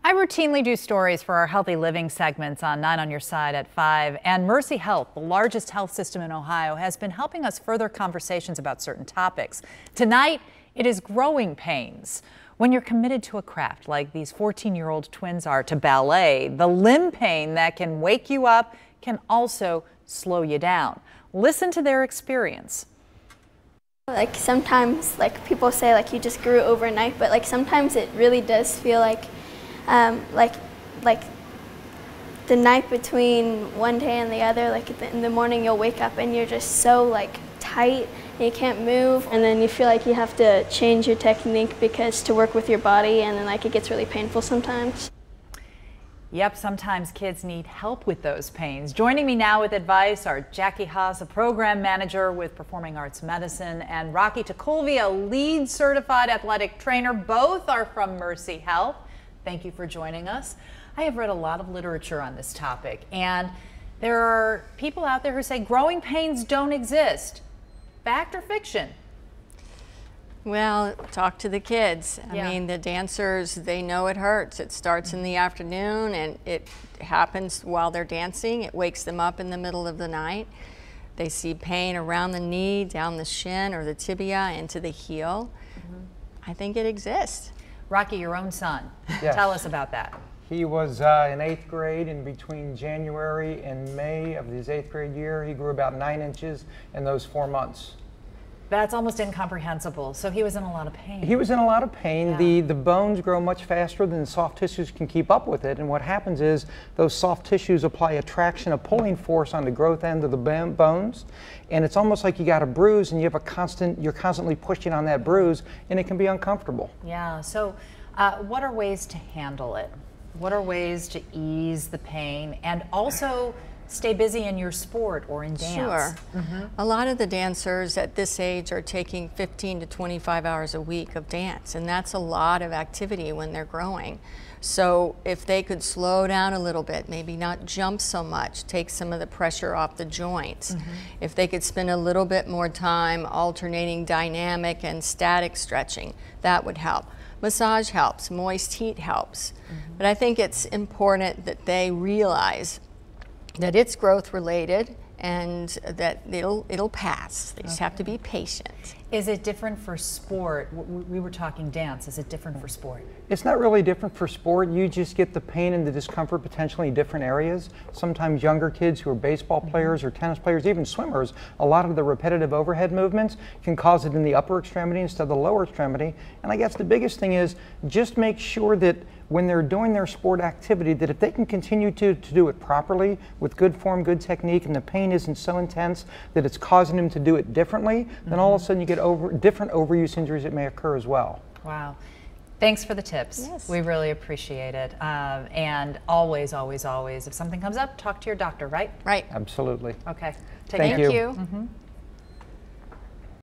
I routinely do stories for our Healthy Living segments on 9 on Your Side at 5, and Mercy Health, the largest health system in Ohio, has been helping us further conversations about certain topics. Tonight, it is growing pains. When you're committed to a craft like these 14-year-old twins are to ballet, the limb pain that can wake you up can also slow you down. Listen to their experience. Like sometimes, people say you just grew overnight, but sometimes it really does feel like the night between one day and the other, in the morning you'll wake up and you're just so tight and you can't move, and then you feel like you have to change your technique because to work with your body, and then it gets really painful sometimes. Yep, sometimes kids need help with those pains. Joining me now with advice are Jackie Haas, a program manager with Performing Arts Medicine, and Rocky Takulvi, a lead certified athletic trainer. Both are from Mercy Health. Thank you for joining us. I have read a lot of literature on this topic, and there are people out there who say growing pains don't exist. Fact or fiction? Well, talk to the kids. Yeah. I mean, the dancers, they know it hurts. It starts in the afternoon and it happens while they're dancing. It wakes them up in the middle of the night. They see pain around the knee, down the shin or the tibia, into the heel. I think it exists. Rocky, your own son. Yes. Tell us about that. He was in 8th grade, and between January and May of his 8th grade year, he grew about 9 inches in those 4 months. That's almost incomprehensible. So he was in a lot of pain. He was in a lot of pain. Yeah. The bones grow much faster than the soft tissues can keep up with it, and what happens is those soft tissues apply a traction, a pulling force on the growth end of the bones, and it's almost like you got a bruise and you're constantly pushing on that bruise, and it can be uncomfortable. Yeah, so what are ways to handle it? What are ways to ease the pain and also stay busy in your sport or in dance? Sure. A lot of the dancers at this age are taking 15 to 25 hours a week of dance, and that's a lot of activity when they're growing. So if they could slow down a little bit, maybe not jump so much, take some of the pressure off the joints. If they could spend a little bit more time alternating dynamic and static stretching, that would help. Massage helps, moist heat helps. But I think it's important that they realize that it's growth related and that it'll pass. They just have to be patient. Is it different for sport? We were talking dance. Is it different for sport? It's not really different for sport. You just get the pain and the discomfort potentially in different areas. Sometimes younger kids who are baseball players or tennis players, even swimmers, a lot of the repetitive overhead movements can cause it in the upper extremity instead of the lower extremity. And I guess the biggest thing is just make sure that when they're doing their sport activity, that if they can continue to do it properly with good form, good technique, and the pain isn't so intense that it's causing them to do it differently, then all of a sudden you get different overuse injuries that may occur as well. Wow. Thanks for the tips. Yes. We really appreciate it. And always, always, always, if something comes up, talk to your doctor, right? Right. Absolutely. Okay. Take Thank care. you. Thank you.